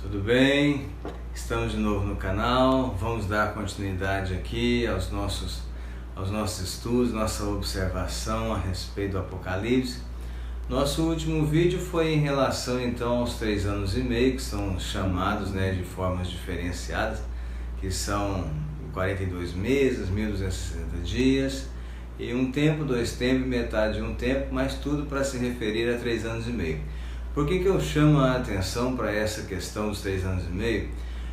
Tudo bem? Estamos de novo no canal. Vamos dar continuidade aqui aos nossos estudos, nossa observação a respeito do Apocalipse. Nosso último vídeo foi em relação então aos 3 anos e meio, que são chamados de formas diferenciadas, que são 42 meses, 1260 dias, e um tempo, 2 tempos, metade de um tempo, mas tudo para se referir a 3 anos e meio. Por que eu chamo a atenção para essa questão dos 3 anos e meio?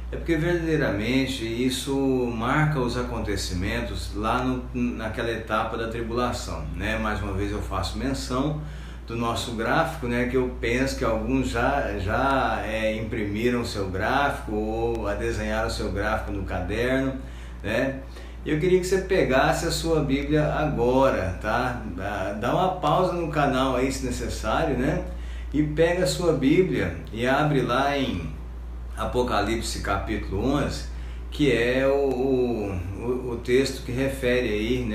É porque verdadeiramente isso marca os acontecimentos lá naquela etapa da tribulação, Mais uma vez eu faço menção do nosso gráfico, que eu penso que alguns já imprimiram o seu gráfico ou desenharam o seu gráfico no caderno, Eu queria que você pegasse a sua Bíblia agora, tá? Dá uma pausa no canal aí se necessário, E pega a sua Bíblia e abre lá em Apocalipse capítulo 11, que é o texto que refere aí,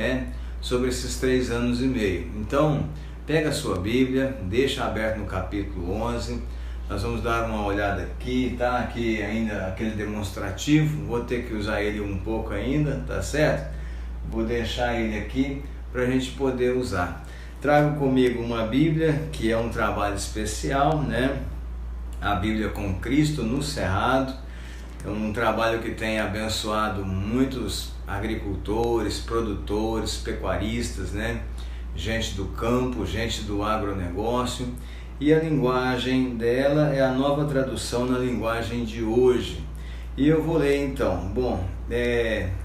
sobre esses 3 anos e meio. Então, pega a sua Bíblia, deixa aberto no capítulo 11, nós vamos dar uma olhada aqui, tá? Aqui ainda aquele demonstrativo, vou ter que usar ele um pouco ainda, tá certo? Vou deixar ele aqui para a gente poder usar. Trago comigo uma Bíblia, que é um trabalho especial, A Bíblia com Cristo no Cerrado. É um trabalho que tem abençoado muitos agricultores, produtores, pecuaristas, Gente do campo, gente do agronegócio. E a linguagem dela é a nova tradução na linguagem de hoje. E eu vou ler então. Bom,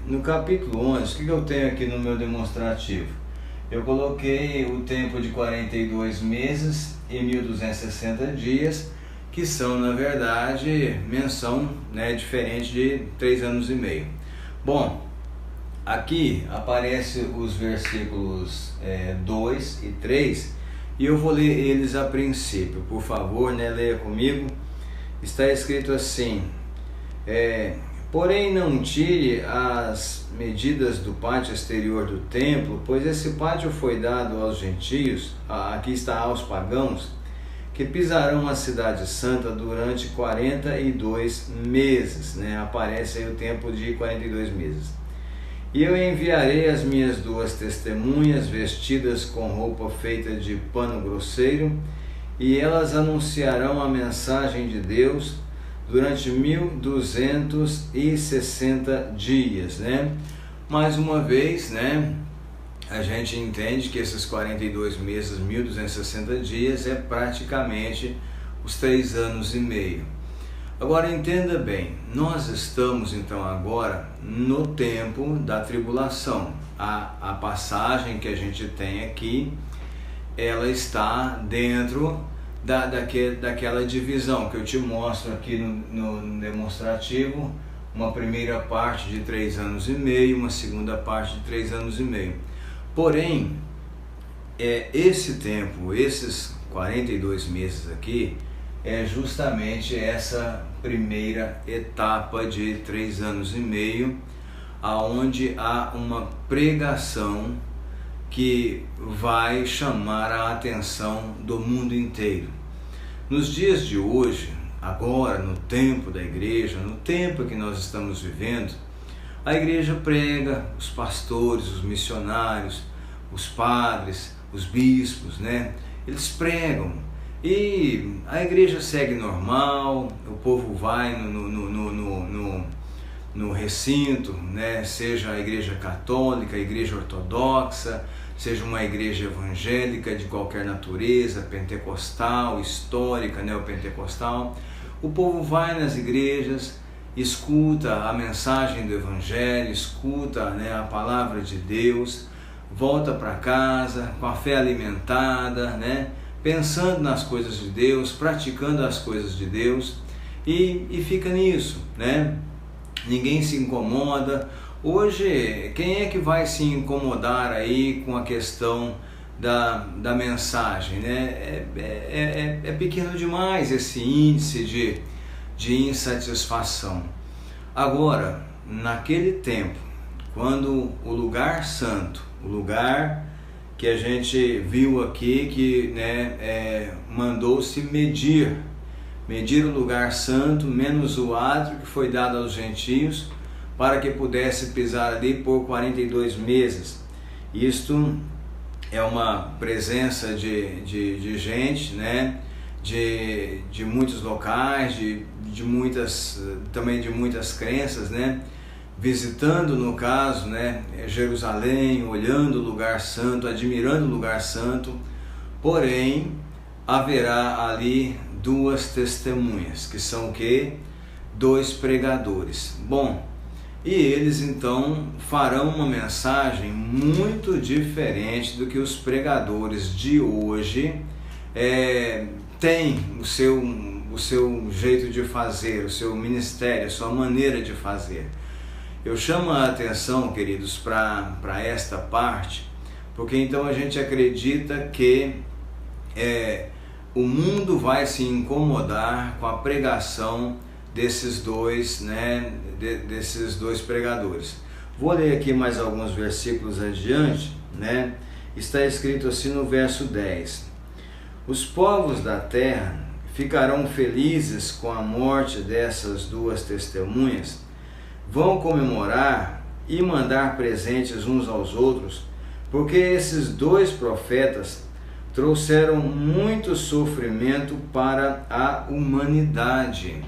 no capítulo 11, o que eu tenho aqui no meu demonstrativo? Eu coloquei o tempo de 42 meses e 1260 dias, que são, na verdade, menção diferente de 3 anos e meio. Bom, aqui aparecem os versículos 2 e 3, e eu vou ler eles a princípio. Por favor, leia comigo. Está escrito assim: porém não tire as medidas do pátio exterior do templo, pois esse pátio foi dado aos gentios, aqui está aos pagãos, que pisarão a cidade santa durante 42 meses, Aparece aí o tempo de 42 meses. E eu enviarei as minhas 2 testemunhas, vestidas com roupa feita de pano grosseiro, e elas anunciarão a mensagem de Deus durante 1260 dias, Mais uma vez, a gente entende que esses 42 meses, 1260 dias, é praticamente os 3 anos e meio. Agora entenda bem, nós estamos então agora no tempo da tribulação. A passagem que a gente tem aqui, ela está dentro daquela divisão que eu te mostro aqui no demonstrativo, uma primeira parte de 3 anos e meio, uma segunda parte de 3 anos e meio. Porém, esse tempo, esses 42 meses aqui, é justamente essa primeira etapa de 3 anos e meio, aonde há uma pregação que vai chamar a atenção do mundo inteiro. Nos dias de hoje, agora no tempo da igreja, no tempo que nós estamos vivendo, a igreja prega, os pastores, os missionários, os padres, os bispos, Eles pregam e a igreja segue normal, o povo vai no recinto, Seja a igreja católica, a igreja ortodoxa, seja uma igreja evangélica de qualquer natureza, pentecostal, histórica, neopentecostal. O povo vai nas igrejas, escuta a mensagem do evangelho, escuta a palavra de Deus, volta para casa com a fé alimentada, pensando nas coisas de Deus, praticando as coisas de Deus, e fica nisso, Ninguém se incomoda. Hoje, quem é que vai se incomodar aí com a questão da mensagem, É pequeno demais esse índice de insatisfação. Agora, naquele tempo, quando o lugar santo, o lugar que a gente viu aqui, que mandou-se medir medir o lugar santo, menos o átrio que foi dado aos gentios, para que pudesse pisar ali por 42 meses. Isto é uma presença de gente, né? De muitos locais, também de muitas crenças, né? Visitando, no caso, né, Jerusalém, olhando o lugar santo, admirando o lugar santo. Porém, haverá ali duas testemunhas, que são o quê? 2 pregadores. Bom, e eles então farão uma mensagem muito diferente do que os pregadores de hoje têm o seu jeito de fazer, o seu ministério, a sua maneira de fazer. Eu chamo a atenção, queridos, para esta parte, porque então a gente acredita que o mundo vai se incomodar com a pregação desses dois, né, desses 2 pregadores. Vou ler aqui mais alguns versículos adiante, né? Está escrito assim no verso 10: os povos da terra ficarão felizes com a morte dessas 2 testemunhas, vão comemorar e mandar presentes uns aos outros, porque esses 2 profetas trouxeram muito sofrimento para a humanidade.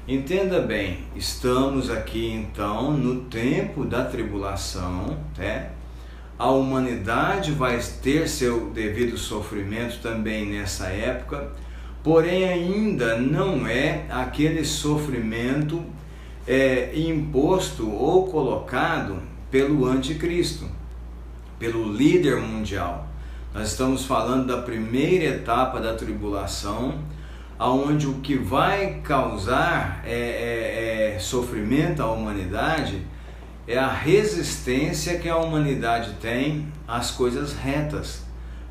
Entenda bem, estamos aqui então no tempo da tribulação, né? A humanidade vai ter seu devido sofrimento também nessa época, porém ainda não é aquele sofrimento imposto ou colocado pelo anticristo, pelo líder mundial. Nós estamos falando da primeira etapa da tribulação, onde o que vai causar sofrimento à humanidade é a resistência que a humanidade tem às coisas retas,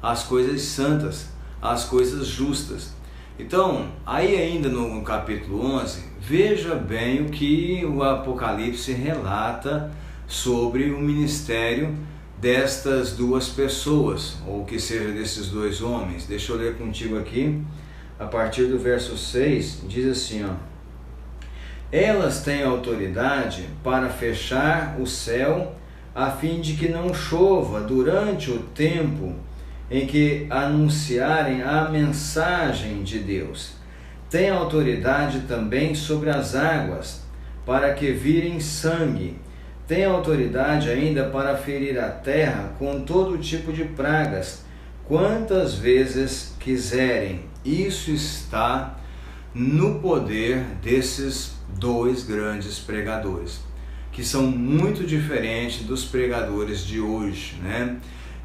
às coisas santas, às coisas justas. Então, aí ainda no capítulo 11, veja bem o que o Apocalipse relata sobre o ministério destas 2 pessoas, ou que seja desses 2 homens. Deixa eu ler contigo aqui, a partir do verso 6, diz assim, ó: elas têm autoridade para fechar o céu, a fim de que não chova durante o tempo em que anunciarem a mensagem de Deus. Tem autoridade também sobre as águas, para que virem sangue. Tem autoridade ainda para ferir a terra com todo tipo de pragas, quantas vezes quiserem. Isso está no poder desses 2 grandes pregadores, que são muito diferentes dos pregadores de hoje, né?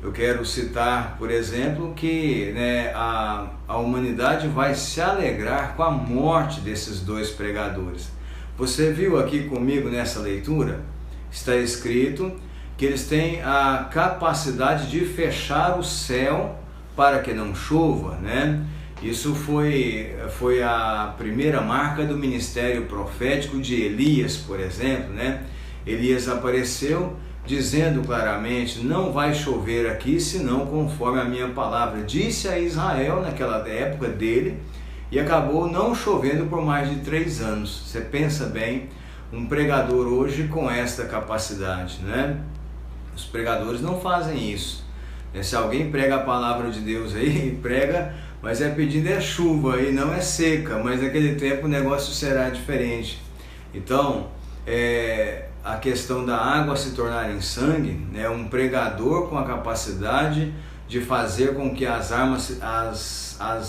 Eu quero citar, por exemplo, que a humanidade vai se alegrar com a morte desses 2 pregadores. Você viu aqui comigo nessa leitura? Está escrito que eles têm a capacidade de fechar o céu para que não chova, né? Isso foi a primeira marca do ministério profético de Elias, por exemplo, né? Elias apareceu dizendo claramente: não vai chover aqui, senão conforme a minha palavra. Disse a Israel naquela época dele, e acabou não chovendo por mais de 3 anos. Você pensa bem, um pregador hoje com esta capacidade, né? Os pregadores não fazem isso. Se alguém prega a palavra de Deus aí, prega, mas pedindo chuva e não seca, mas naquele tempo o negócio será diferente. Então, a questão da água se tornar em sangue, um pregador com a capacidade de fazer com que as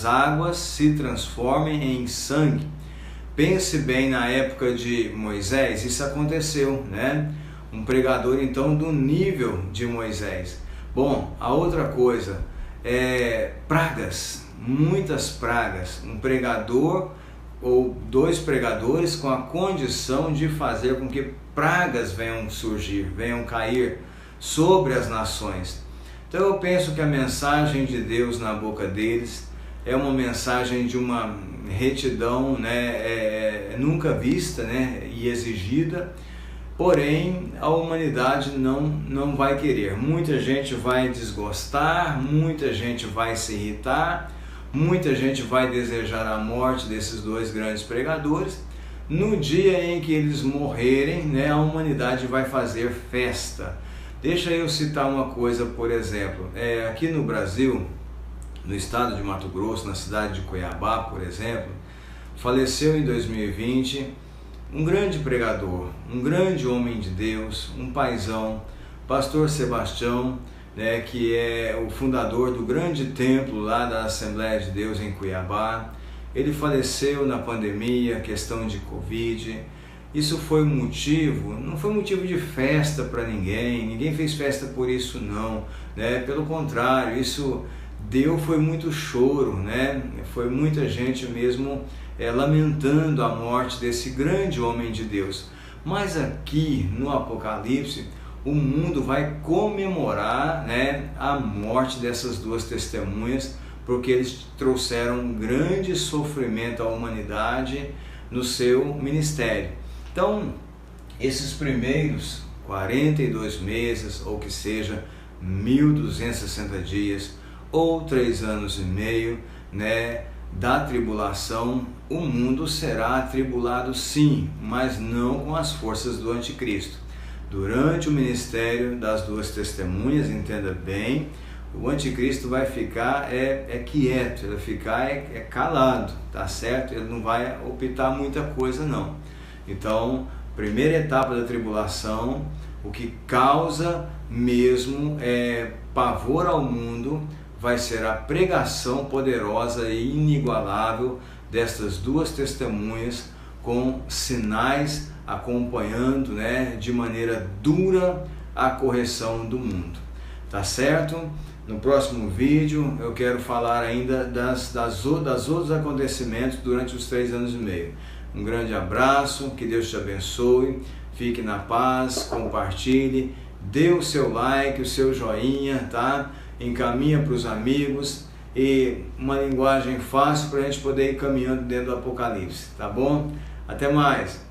águas se transformem em sangue. Pense bem na época de Moisés, isso aconteceu, né? Um pregador então do nível de Moisés. Bom, a outra coisa pragas, muitas pragas. Um pregador ou 2 pregadores com a condição de fazer com que pragas venham surgir, venham cair sobre as nações. Então eu penso que a mensagem de Deus na boca deles é uma mensagem de uma retidão, nunca vista, e exigida. Porém, a humanidade não vai querer. Muita gente vai desgostar, muita gente vai se irritar, Muita gente vai desejar a morte desses dois grandes pregadores. No dia em que eles morrerem, né, a humanidade vai fazer festa. Deixa eu citar uma coisa, por exemplo, aqui no Brasil, no estado de Mato Grosso, na cidade de Cuiabá, por exemplo, faleceu em 2020 um grande pregador, um grande homem de Deus, um paizão, pastor Sebastião, né, que é o fundador do grande templo lá da Assembleia de Deus em Cuiabá. Ele faleceu na pandemia, questão de Covid. Isso foi um motivo, não foi motivo de festa para ninguém fez festa por isso não, né? Pelo contrário, isso foi muito choro, né? Foi muita gente mesmo lamentando a morte desse grande homem de Deus. Mas aqui no Apocalipse, o mundo vai comemorar, né, a morte dessas duas testemunhas, porque eles trouxeram um grande sofrimento à humanidade no seu ministério. Então, esses primeiros 42 meses, ou que seja 1260 dias, ou 3 anos e meio, né, da tribulação, o mundo será atribulado sim, mas não com as forças do anticristo. Durante o ministério das duas testemunhas, entenda bem, o anticristo vai ficar quieto, ele vai ficar calado, tá certo? Ele não vai optar muita coisa não. Então, primeira etapa da tribulação, o que causa mesmo pavor ao mundo, vai ser a pregação poderosa e inigualável destas duas testemunhas, com sinais acompanhando, né, de maneira dura a correção do mundo. Tá certo? No próximo vídeo eu quero falar ainda das outros acontecimentos durante os 3 anos e meio. Um grande abraço, que Deus te abençoe, fique na paz, compartilhe, dê o seu like, o seu joinha, tá? Encaminha para os amigos, e uma linguagem fácil para a gente poder ir caminhando dentro do Apocalipse, tá bom? Até mais!